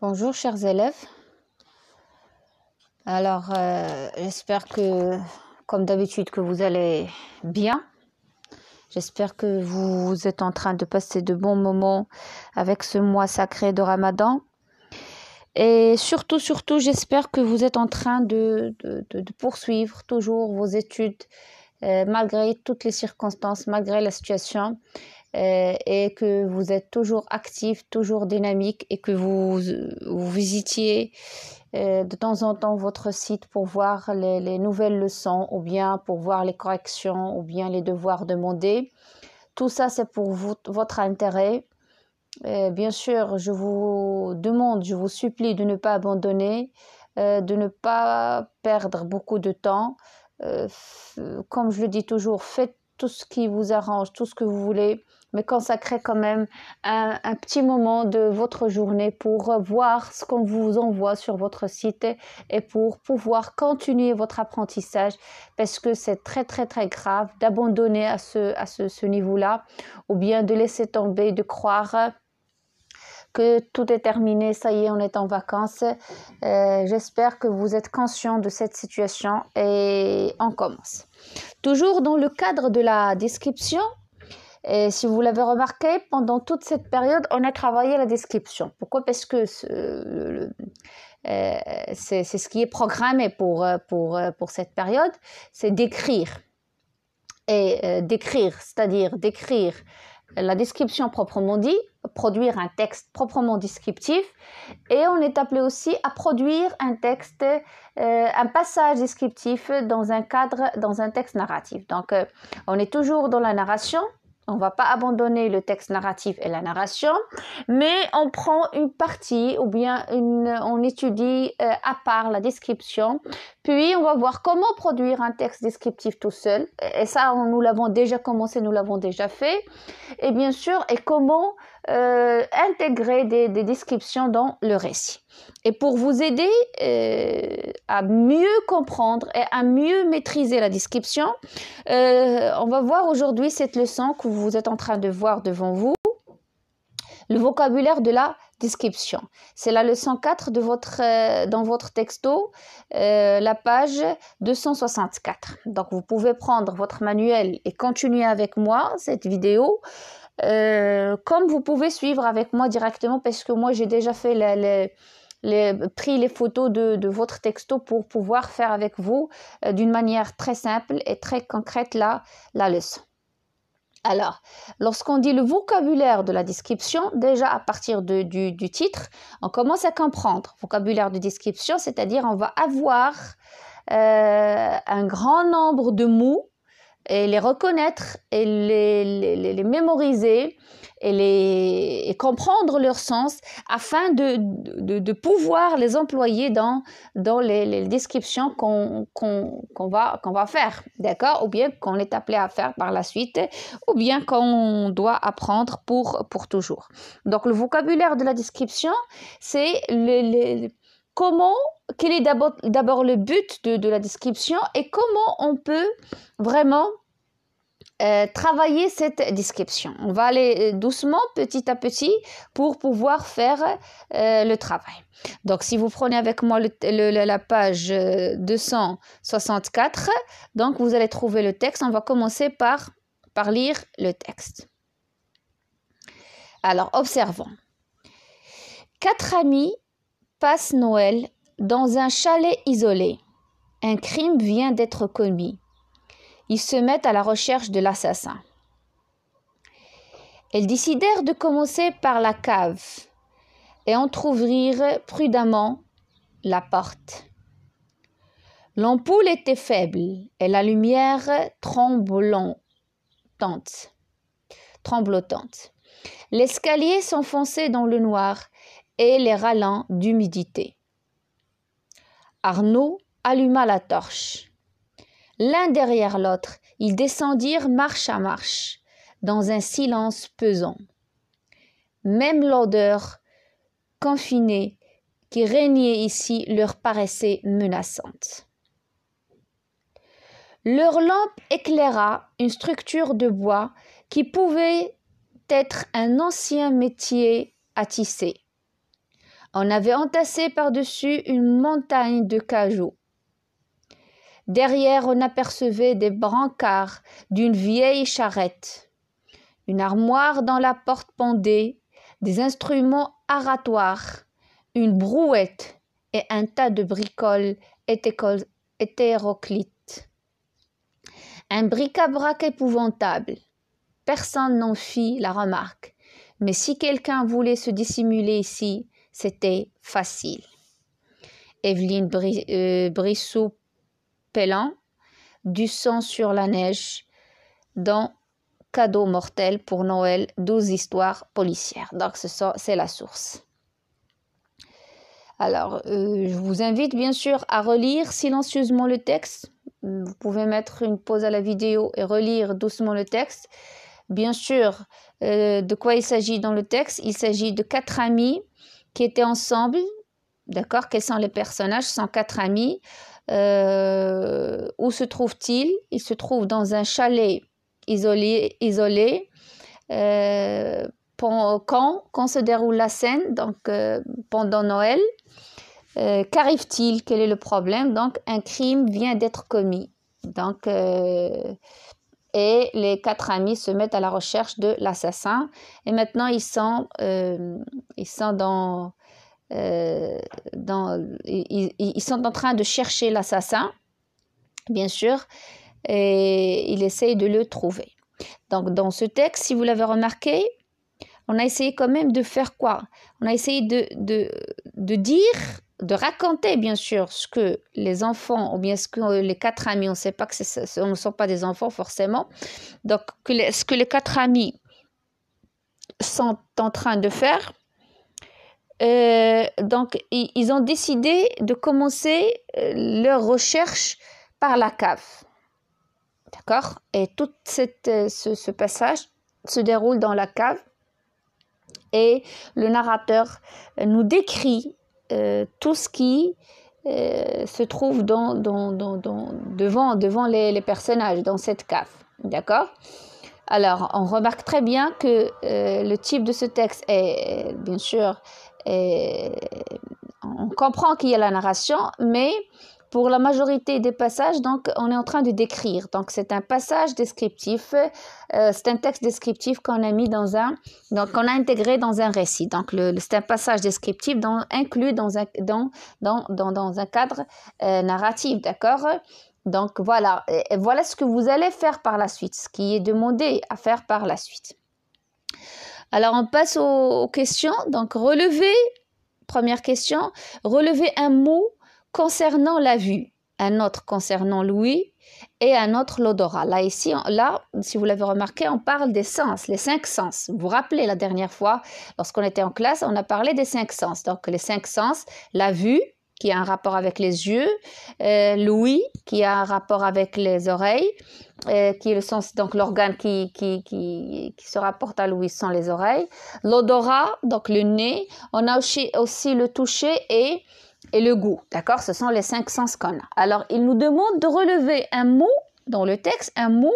Bonjour chers élèves. Alors, j'espère que, comme d'habitude, que vous allez bien. J'espère que vous êtes en train de passer de bons moments avec ce mois sacré de Ramadan. Et surtout, j'espère que vous êtes en train de poursuivre toujours vos études, malgré toutes les circonstances, malgré la situation. Et que vous êtes toujours actif, toujours dynamique et que vous visitiez de temps en temps votre site pour voir les nouvelles leçons ou bien pour voir les corrections ou bien les devoirs demandés. Tout ça, c'est pour votre intérêt. Bien sûr, je vous demande, je vous supplie de ne pas abandonner, de ne pas perdre beaucoup de temps. Comme je le dis toujours, faites tout ce qui vous arrange, tout ce que vous voulez, mais consacrez quand même un petit moment de votre journée pour voir ce qu'on vous envoie sur votre site et pour pouvoir continuer votre apprentissage, parce que c'est très grave d'abandonner à ce niveau-là ou bien de laisser tomber, de croire que tout est terminé, ça y est, on est en vacances. J'espère que vous êtes conscient de cette situation et on commence. Toujours dans le cadre de la description, et si vous l'avez remarqué, pendant toute cette période, on a travaillé la description. Pourquoi? Parce que c'est ce qui est programmé pour cette période, c'est d'écrire. Et d'écrire, c'est-à-dire d'écrire la description proprement dit, produire un texte proprement descriptif, et on est appelé aussi à produire un texte, un passage descriptif dans un texte narratif. Donc, on est toujours dans la narration. On ne va pas abandonner le texte narratif et la narration, mais on prend une partie ou bien on étudie à part la description. Puis, on va voir comment produire un texte descriptif tout seul. Et ça, nous l'avons déjà commencé, nous l'avons déjà fait. Et bien sûr, et comment intégrer des descriptions dans le récit. Et pour vous aider à mieux comprendre et à mieux maîtriser la description, on va voir aujourd'hui cette leçon que vous êtes en train de voir devant vous, le vocabulaire de la description. C'est la leçon 4 dans votre texto, la page 264. Donc, vous pouvez prendre votre manuel et continuer avec moi cette vidéo. Comme vous pouvez suivre avec moi directement, parce que moi j'ai déjà fait pris les photos de votre texto pour pouvoir faire avec vous d'une manière très simple et très concrète la leçon. Alors, lorsqu'on dit le vocabulaire de la description, déjà à partir du titre, on commence à comprendre. Vocabulaire de description, c'est-à-dire on va avoir un grand nombre de mots et les reconnaître et les mémoriser et comprendre leur sens afin de pouvoir les employer dans les descriptions qu'on va faire, d'accord, ou bien qu'on est appelé à faire par la suite, ou bien qu'on doit apprendre pour toujours. Donc le vocabulaire de la description, c'est quel est d'abord le but de la description et comment on peut vraiment travailler cette description. On va aller doucement, petit à petit, pour pouvoir faire le travail. Donc, si vous prenez avec moi la page 264, donc vous allez trouver le texte. On va commencer par lire le texte. Alors, observons. 4 amis passent Noël dans un chalet isolé. Un crime vient d'être commis. Ils se mettent à la recherche de l'assassin. Ils décidèrent de commencer par la cave et entr'ouvrirent prudemment la porte. L'ampoule était faible et la lumière tremblotante. L'escalier s'enfonçait dans le noir et les râlants d'humidité. Arnaud alluma la torche. L'un derrière l'autre, ils descendirent marche à marche, dans un silence pesant. Même l'odeur confinée qui régnait ici leur paraissait menaçante. Leur lampe éclaira une structure de bois qui pouvait être un ancien métier à tisser. On avait entassé par-dessus une montagne de cajous. Derrière, on apercevait des brancards d'une vieille charrette. Une armoire dans la porte pendait, des instruments aratoires, une brouette et un tas de bricoles hétéroclites. Un bric-à-brac épouvantable. Personne n'en fit la remarque, mais si quelqu'un voulait se dissimuler ici, c'était facile. Evelyne Brissot-Pellan, du sang sur la neige, dans Cadeau mortel pour Noël, 12 histoires policières. Donc, c'est la source. Alors, je vous invite bien sûr à relire silencieusement le texte. Vous pouvez mettre une pause à la vidéo et relire doucement le texte. Bien sûr, de quoi il s'agit dans le texte? Il s'agit de 4 amis qui étaient ensemble. D'accord? Quels sont les personnages? Ce sont 4 amis. Où se trouvent-ils? Ils se trouvent dans un chalet isolé quand se déroule la scène, donc pendant Noël. Qu'arrive-t-il? Quel est le problème? Donc, un crime vient d'être commis. Donc, et les 4 amis se mettent à la recherche de l'assassin. Et maintenant, ils sont en train de chercher l'assassin, bien sûr, et ils essayent de le trouver. Donc, dans ce texte, si vous l'avez remarqué, on a essayé quand même de faire quoi? On a essayé de dire, de raconter, bien sûr, ce que les enfants, ou bien ce que les 4 amis, on ne sait pas que ce ne sont pas des enfants forcément, donc ce que les 4 amis sont en train de faire. Donc, ils ont décidé de commencer leur recherche par la cave. D'accord? Et tout ce passage se déroule dans la cave. Et le narrateur nous décrit tout ce qui se trouve devant les personnages dans cette cave. D'accord? Alors, on remarque très bien que le type de ce texte est, bien sûr, on comprend qu'il y a la narration, mais pour la majorité des passages, donc, on est en train de décrire. Donc, c'est un passage descriptif, c'est un texte descriptif qu'on a mis qu'on a intégré dans un récit. Donc, c'est un passage descriptif inclus dans un cadre narratif, d'accord? Donc, voilà. Et voilà ce que vous allez faire par la suite, ce qui est demandé à faire par la suite. Alors, on passe aux questions. Donc, première question, relever un mot concernant la vue, un autre concernant l'ouïe et un autre l'odorat. Là, si vous l'avez remarqué, on parle des sens, les 5 sens. Vous vous rappelez, la dernière fois, lorsqu'on était en classe, on a parlé des 5 sens. Donc, les 5 sens, la vue, qui a un rapport avec les yeux, l'ouïe, qui a un rapport avec les oreilles, qui est le sens, donc l'organe qui se rapporte à l'ouïe sont les oreilles, l'odorat, donc le nez, on a aussi le toucher et le goût, d'accord? Ce sont les 5 sens qu'on a. Alors, il nous demande de relever un mot dans le texte, un mot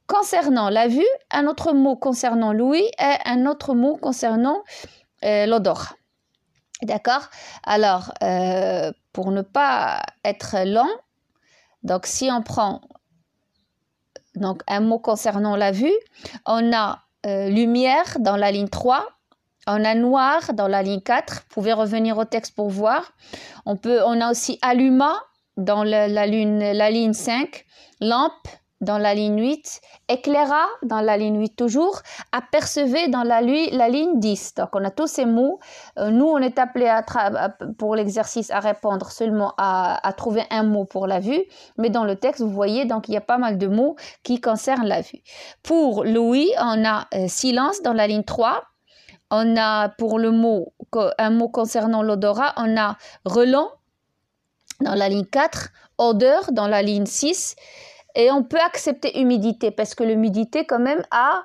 concernant la vue, un autre mot concernant l'ouïe et un autre mot concernant l'odorat. D'accord? Alors, pour ne pas être long, donc si on prend donc, un mot concernant la vue, on a lumière dans la ligne 3, on a noir dans la ligne 4, vous pouvez revenir au texte pour voir. On a aussi alluma dans la ligne 5, lampe dans la ligne 8, éclaira dans la ligne 8 toujours, apercevez dans la ligne 10. Donc, on a tous ces mots. Nous, on est appelés pour l'exercice à répondre seulement à trouver un mot pour la vue. Mais dans le texte, vous voyez, donc il y a pas mal de mots qui concernent la vue. Pour l'ouïe, on a silence dans la ligne 3. On a pour un mot concernant l'odorat, on a relent dans la ligne 4, odeur dans la ligne 6. Et on peut accepter humidité parce que l'humidité quand même a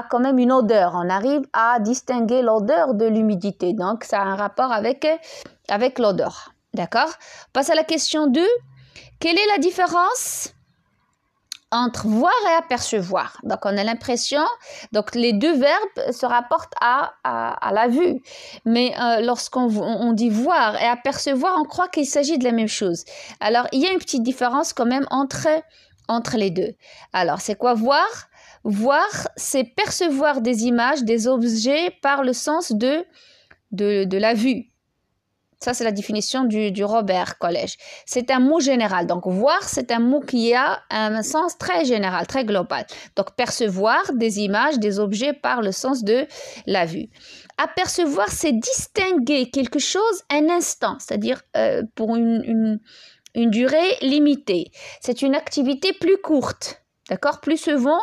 quand même une odeur. On arrive à distinguer l'odeur de l'humidité. Donc, ça a un rapport avec l'odeur. D'accord? On passe à la question 2. Quelle est la différence entre voir et apercevoir. Donc, on a l'impression, donc les deux verbes se rapportent à la vue. Mais lorsqu'on dit voir et apercevoir, on croit qu'il s'agit de la même chose. Alors, il y a une petite différence quand même entre les deux. Alors, c'est quoi voir? Voir, c'est percevoir des images, des objets par le sens de la vue. Ça, c'est la définition du Robert Collège. C'est un mot général. Donc, voir, c'est un mot qui a un sens très général, très global. Donc, percevoir des images, des objets par le sens de la vue. Apercevoir, c'est distinguer quelque chose un instant, c'est-à-dire pour une durée limitée. C'est une activité plus courte. D'accord? Plus souvent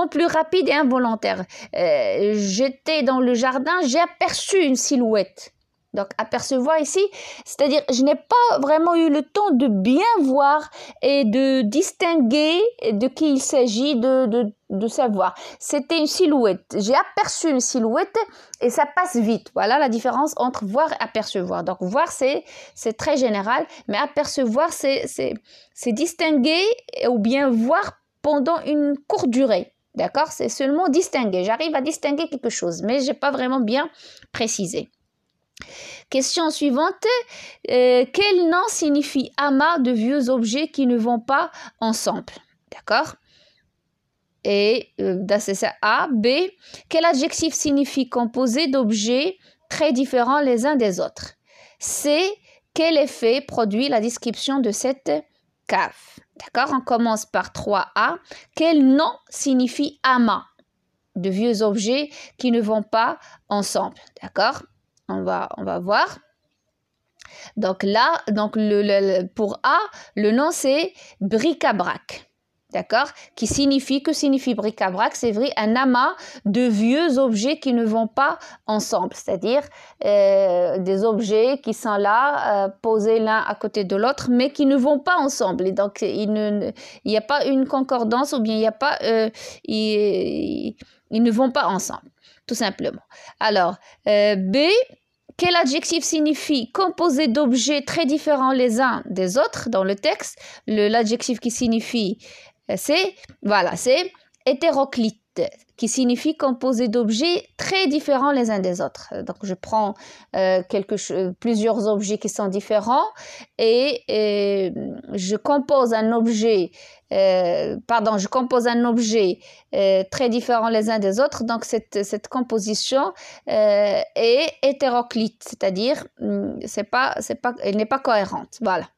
plus rapide et involontaire. J'étais dans le jardin, j'ai aperçu une silhouette. Donc, apercevoir ici, c'est-à-dire je n'ai pas vraiment eu le temps de bien voir et de distinguer de qui il s'agit, de savoir. C'était une silhouette. J'ai aperçu une silhouette et ça passe vite. Voilà la différence entre voir et apercevoir. Donc, voir, c'est très général, mais apercevoir, c'est distinguer ou bien voir pendant une courte durée. D'accord? C'est seulement distinguer. J'arrive à distinguer quelque chose, mais je n'ai pas vraiment bien précisé. Question suivante. Quel nom signifie amas de vieux objets qui ne vont pas ensemble? D'accord? Et c'est ça. A. B. Quel adjectif signifie composé d'objets très différents les uns des autres? C. Quel effet produit la description de cette cave? D'accord? On commence par 3A. Quel nom signifie amas de vieux objets qui ne vont pas ensemble? D'accord? On va voir. Donc là, pour A, le nom c'est bric-à-brac. D'accord? Que signifie bric-à-brac? C'est vrai, un amas de vieux objets qui ne vont pas ensemble. C'est-à-dire des objets qui sont là, posés l'un à côté de l'autre, mais qui ne vont pas ensemble. Et donc, il n'y a pas une concordance ou bien il n'y a pas... ils ne vont pas ensemble, tout simplement. Alors, B... Quel adjectif signifie composé d'objets très différents les uns des autres dans le texte? L'adjectif qui signifie, c'est hétéroclite, qui signifie composé d'objets très différents les uns des autres. Donc, je prends plusieurs objets qui sont différents et je compose un objet très différent les uns des autres. Donc, cette composition est hétéroclite, c'est-à-dire elle n'est pas cohérente. Voilà.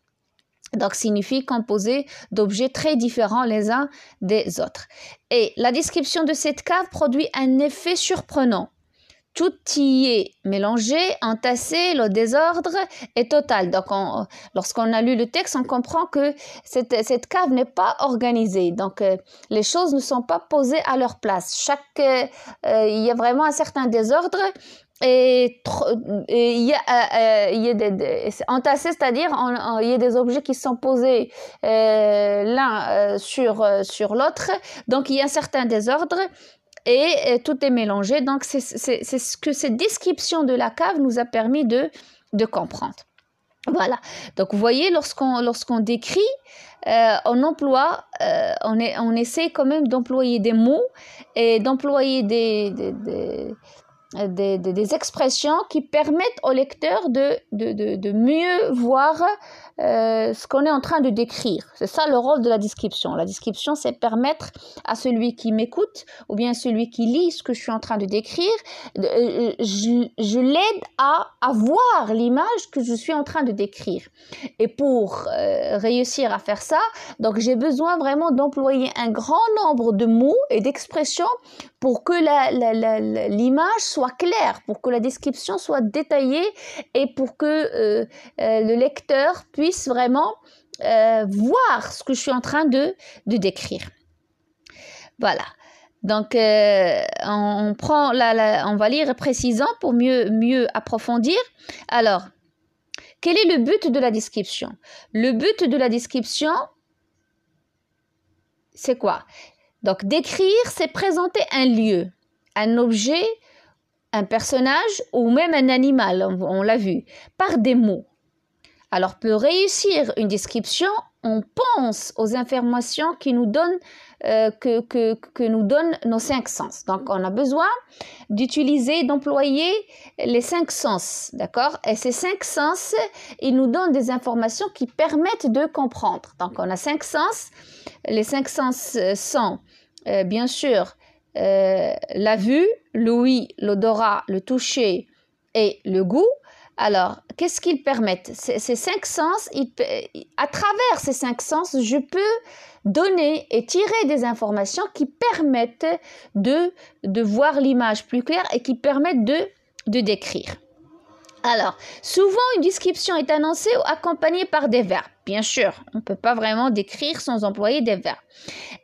Donc, signifie composé d'objets très différents les uns des autres. Et la description de cette cave produit un effet surprenant. Tout y est mélangé, entassé, le désordre est total. Donc, lorsqu'on a lu le texte, on comprend que cette cave n'est pas organisée. Donc, les choses ne sont pas posées à leur place. Il y a vraiment un certain désordre. Et il y a entassés, c'est-à-dire il y a des objets qui sont posés l'un sur l'autre. Donc, il y a un certain désordre. Et tout est mélangé. Donc, c'est ce que cette description de la cave nous a permis de comprendre. Voilà. Donc, vous voyez, lorsqu'on décrit, on essaie quand même d'employer des mots et d'employer des expressions qui permettent au lecteur de mieux voir ce qu'on est en train de décrire. C'est ça le rôle de la description. La description, c'est permettre à celui qui m'écoute ou bien celui qui lit ce que je suis en train de décrire, je l'aide à voir l'image que je suis en train de décrire. Et pour réussir à faire ça, donc j'ai besoin vraiment d'employer un grand nombre de mots et d'expressions pour que l'image soit claire, pour que la description soit détaillée et pour que le lecteur puisse vraiment voir ce que je suis en train de décrire. Voilà. Donc, on va lire précisant pour mieux approfondir. Alors, quel est le but de la description? Le but de la description, c'est quoi? Donc, décrire, c'est présenter un lieu, un objet, un personnage ou même un animal, on l'a vu, par des mots. Alors, pour réussir une description, on pense aux informations qui nous donnent, que nous donnent nos 5 sens. Donc, on a besoin d'utiliser, d'employer les 5 sens, d'accord? Et ces 5 sens, ils nous donnent des informations qui permettent de comprendre. Donc, on a 5 sens. Les 5 sens sont, bien sûr, la vue, l'ouïe, l'odorat, le toucher et le goût. Alors, qu'est-ce qu'ils permettent? Ces 5 sens, à travers ces 5 sens, je peux donner et tirer des informations qui permettent de voir l'image plus claire et qui permettent de décrire. Alors, souvent, une description est annoncée ou accompagnée par des verbes. Bien sûr, on ne peut pas vraiment décrire sans employer des verbes.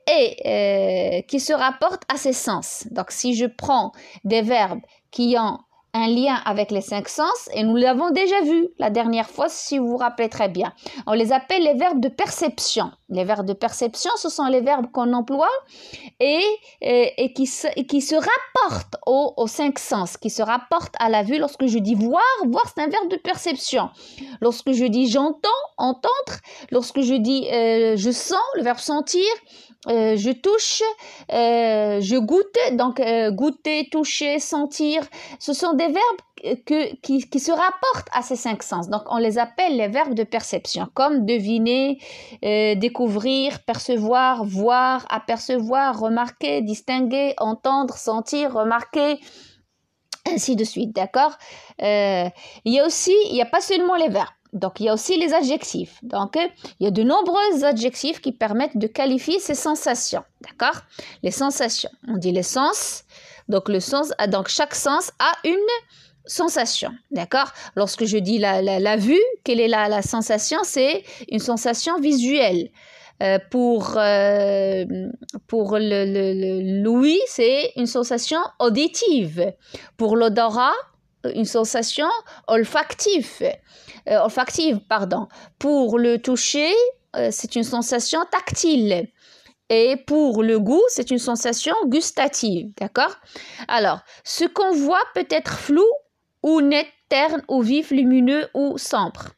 Et qui se rapportent à ces sens. Donc, si je prends des verbes qui ont un lien avec les 5 sens, et nous l'avons déjà vu la dernière fois, si vous vous rappelez très bien. On les appelle les verbes de perception. Les verbes de perception, ce sont les verbes qu'on emploie et qui se rapportent aux 5 sens, qui se rapportent à la vue. Lorsque je dis voir, voir, c'est un verbe de perception. Lorsque je dis j'entends, entendre. Lorsque je dis je sens, le verbe sentir. Je touche, je goûte, donc goûter, toucher, sentir, ce sont des verbes qui se rapportent à ces 5 sens. Donc, on les appelle les verbes de perception, comme deviner, découvrir, percevoir, voir, apercevoir, remarquer, distinguer, entendre, sentir, remarquer, ainsi de suite, d'accord? Il n'y a pas seulement les verbes. Donc, il y a aussi les adjectifs. Donc, il y a de nombreux adjectifs qui permettent de qualifier ces sensations. D'accord? Les sensations. On dit les sens. Donc, chaque sens a une sensation. D'accord? Lorsque je dis la vue, quelle est la sensation? C'est une sensation visuelle. Pour l'ouïe, c'est une sensation auditive. Pour l'odorat, une sensation olfactive. Pour le toucher, c'est une sensation tactile. Et pour le goût, c'est une sensation gustative. D'accord? Alors, ce qu'on voit peut être flou ou net, terne ou vif, lumineux ou sombre.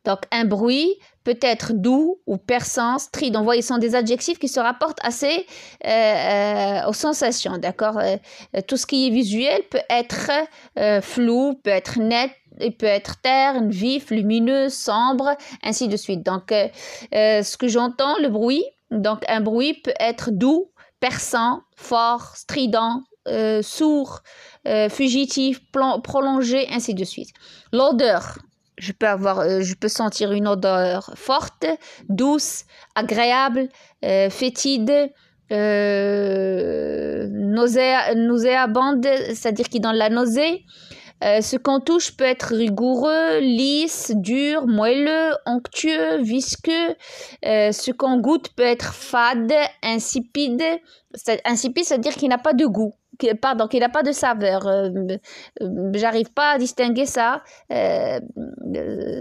Donc, un bruit peut être doux ou perçant, strident. Voyez, ce sont des adjectifs qui se rapportent assez aux sensations. D'accord? Tout ce qui est visuel peut être flou, peut être net, il peut être terne, vif, lumineux, sombre, ainsi de suite. Donc, ce que j'entends, le bruit, donc un bruit peut être doux, perçant, fort, strident, sourd, fugitif, prolongé, ainsi de suite. L'odeur, je peux sentir une odeur forte, douce, agréable, fétide, nauséabonde, c'est-à-dire qui donne la nausée. Ce qu'on touche peut être rigoureux, lisse, dur, moelleux, onctueux, visqueux. Ce qu'on goûte peut être fade, insipide. Insipide, c'est-à-dire qu'il n'a pas de goût. Qu'il n'a pas de saveur. J'arrive pas à distinguer sa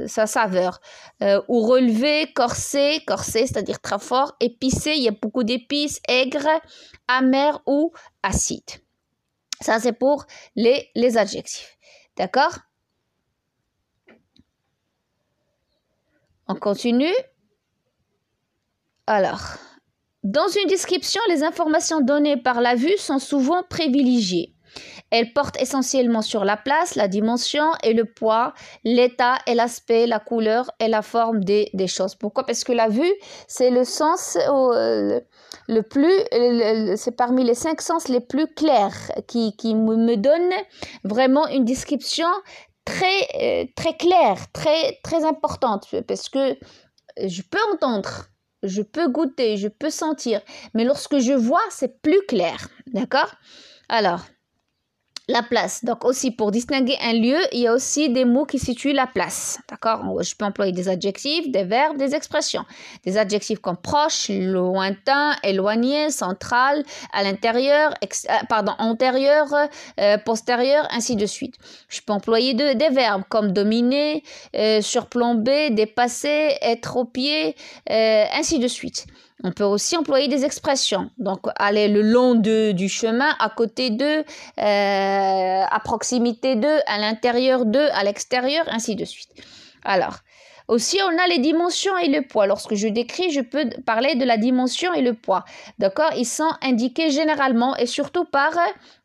saveur. Ou relevé, corsé, c'est-à-dire très fort, épicé, il y a beaucoup d'épices, aigre, amer ou acide. Ça, c'est pour les adjectifs. D'accord? On continue. Alors, dans une description, les informations données par la vue sont souvent privilégiées. Elles portent essentiellement sur la place, la dimension et le poids, l'état et l'aspect, la couleur et la forme des choses. Pourquoi? Parce que la vue, c'est le sens c'est parmi les 5 sens les plus clairs qui me donne vraiment une description très claire, très importante, parce que je peux entendre, je peux goûter, je peux sentir, mais lorsque je vois, c'est plus clair, d'accord? Alors, la place, donc aussi pour distinguer un lieu, il y a aussi des mots qui situent la place, d'accord? Je peux employer des adjectifs, des verbes, des expressions. Des adjectifs comme proche, lointain, éloigné, central, à l'intérieur, antérieur, postérieur, ainsi de suite. Je peux employer des verbes comme dominer, surplomber, dépasser, être au pied, ainsi de suite. On peut aussi employer des expressions, donc aller le long du chemin, à côté d'eux, à proximité d'eux, à l'intérieur d'eux, à l'extérieur, ainsi de suite. Alors, Aussi, on a les dimensions et le poids. Lorsque je décris, je peux parler de la dimension et le poids. D'accord? Ils sont indiqués généralement et surtout par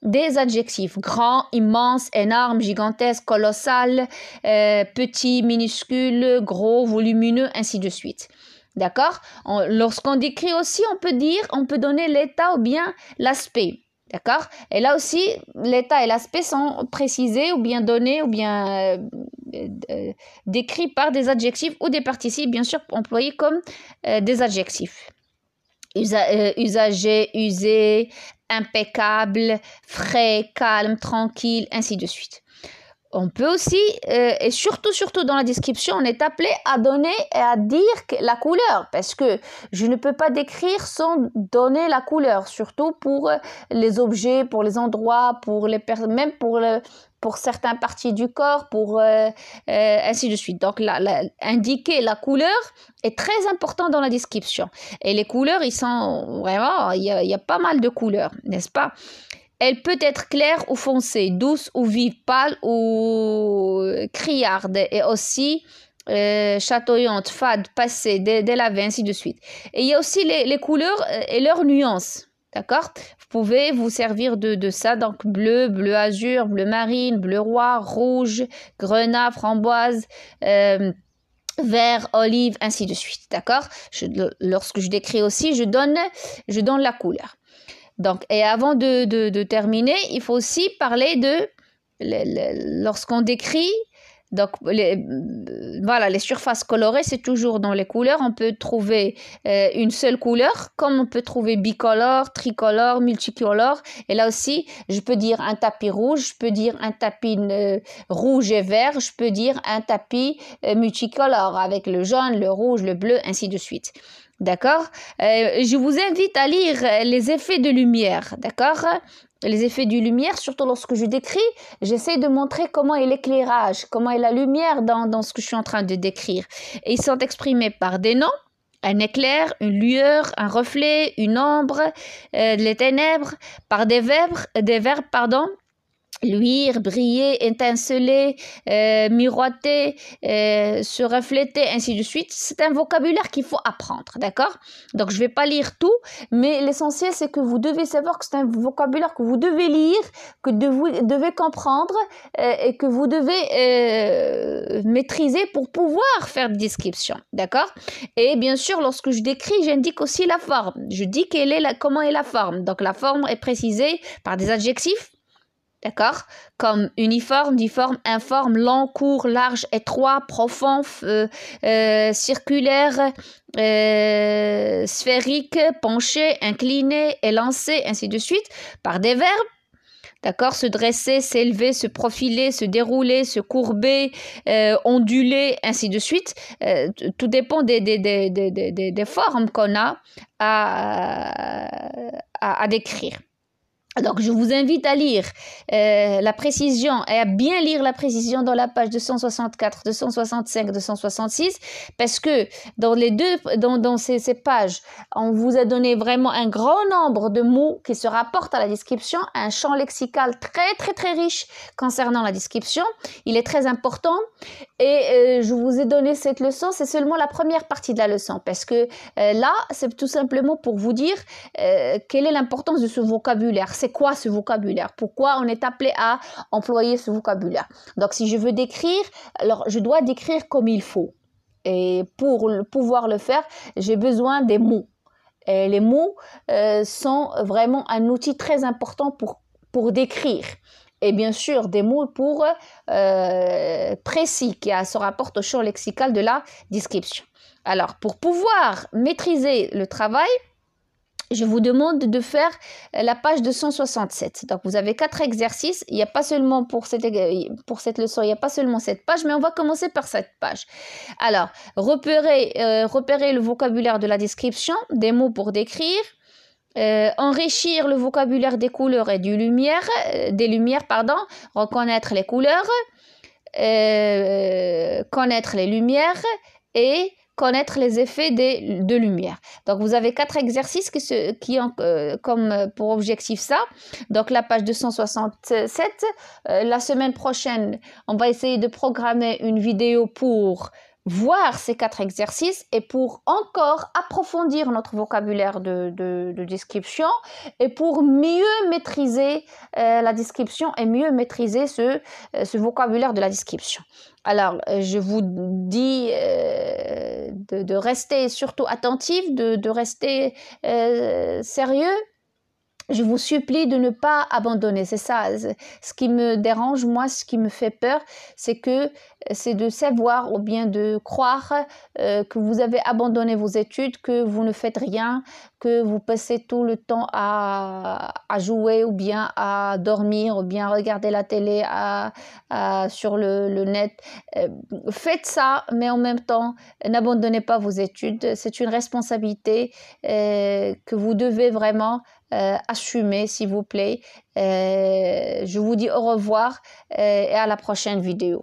des adjectifs. Grand, immense, énorme, gigantesque, colossal, petit, minuscule, gros, volumineux, ainsi de suite. D'accord? Lorsqu'on décrit aussi, on peut donner l'état ou bien l'aspect. D'accord? Et là aussi, l'état et l'aspect sont précisés ou bien donnés ou bien décrits par des adjectifs ou des participes, bien sûr, employés comme des adjectifs. Usagé, usé, impeccable, frais, calme, tranquille, ainsi de suite. On peut aussi, et surtout dans la description, on est appelé à donner et à dire la couleur, parce que je ne peux pas décrire sans donner la couleur, surtout pour les objets, pour les endroits, pour les personnes, même pour certaines parties du corps, ainsi de suite. Donc, indiquer la couleur est très important dans la description. Et les couleurs, ils sont vraiment, il y a pas mal de couleurs, n'est-ce pas? Elle peut être claire ou foncée, douce ou vive, pâle ou criarde, et aussi chatoyante, fade, passée, délavée, ainsi de suite. Et il y a aussi les couleurs et leurs nuances. D'accord? Vous pouvez vous servir de ça, donc bleu, bleu azur, bleu marine, bleu roi, rouge, grenat, framboise, vert, olive, ainsi de suite. D'accord? Lorsque je décris aussi, je donne la couleur. Donc, et avant de terminer, il faut aussi parler lorsqu'on décrit, donc voilà, les surfaces colorées, c'est toujours dans les couleurs. On peut trouver une seule couleur, comme on peut trouver bicolore, tricolore, multicolore. Et là aussi, je peux dire un tapis rouge, je peux dire un tapis rouge et vert, je peux dire un tapis multicolore avec le jaune, le rouge, le bleu, ainsi de suite. D'accord? Je vous invite à lire les effets de lumière, d'accord? Les effets de lumière, surtout lorsque je décris, j'essaie de montrer comment est l'éclairage, comment est la lumière dans ce que je suis en train de décrire. Et ils sont exprimés par des noms, un éclair, une lueur, un reflet, une ombre, les ténèbres, par des verbes, luire, briller, étinceler, miroiter, se refléter, ainsi de suite. C'est un vocabulaire qu'il faut apprendre, d'accord? Donc, je ne vais pas lire tout, mais l'essentiel, c'est que vous devez savoir que c'est un vocabulaire que vous devez lire, que vous devez comprendre et que vous devez maîtriser pour pouvoir faire des descriptions, d'accord? Et bien sûr, lorsque je décris, j'indique aussi la forme. Je dis comment est la forme. Donc, la forme est précisée par des adjectifs. D'accord? Comme uniforme, difforme, informe, long, court, large, étroit, profond, circulaire, sphérique, penché, incliné, élancé, ainsi de suite, par des verbes. D'accord? Se dresser, s'élever, se profiler, se dérouler, se courber, onduler, ainsi de suite. Tout dépend des formes qu'on a à décrire. Donc, je vous invite à lire la précision et à bien lire la précision dans la page 264, 265, 266 parce que dans ces pages, on vous a donné vraiment un grand nombre de mots qui se rapportent à la description, un champ lexical très riche concernant la description. Il est très important et je vous ai donné cette leçon, c'est seulement la première partie de la leçon parce que là, c'est tout simplement pour vous dire quelle est l'importance de ce vocabulaire. C'est quoi ce vocabulaire? Pourquoi on est appelé à employer ce vocabulaire? Donc, si je veux décrire, alors je dois décrire comme il faut. Et pour pouvoir le faire, j'ai besoin des mots. Et les mots sont vraiment un outil très important pour décrire. Et bien sûr, des mots précis qui se rapportent au champ lexical de la description. Alors, pour pouvoir maîtriser le travail, je vous demande de faire la page 267. Donc, vous avez 4 exercices. Il n'y a pas seulement pour cette leçon, il n'y a pas seulement cette page, mais on va commencer par cette page. Alors, repérer le vocabulaire de la description, des mots pour décrire, enrichir le vocabulaire des couleurs et des lumières, reconnaître les couleurs, connaître les lumières et connaître les effets de lumière. Donc, vous avez 4 exercices qui ont comme pour objectif ça. Donc, la page 267. La semaine prochaine, on va essayer de programmer une vidéo pour voir ces 4 exercices et pour encore approfondir notre vocabulaire de description et pour mieux maîtriser la description et mieux maîtriser ce vocabulaire de la description. Alors, je vous dis de rester surtout attentif, de rester sérieux. Je vous supplie de ne pas abandonner. C'est ça, ce qui me dérange, moi, ce qui me fait peur, c'est de savoir ou bien de croire que vous avez abandonné vos études, que vous ne faites rien, que vous passez tout le temps à jouer ou bien à dormir ou bien à regarder la télé sur le net. Faites ça, mais en même temps, n'abandonnez pas vos études. C'est une responsabilité que vous devez vraiment assumer, s'il vous plaît. Je vous dis au revoir et à la prochaine vidéo.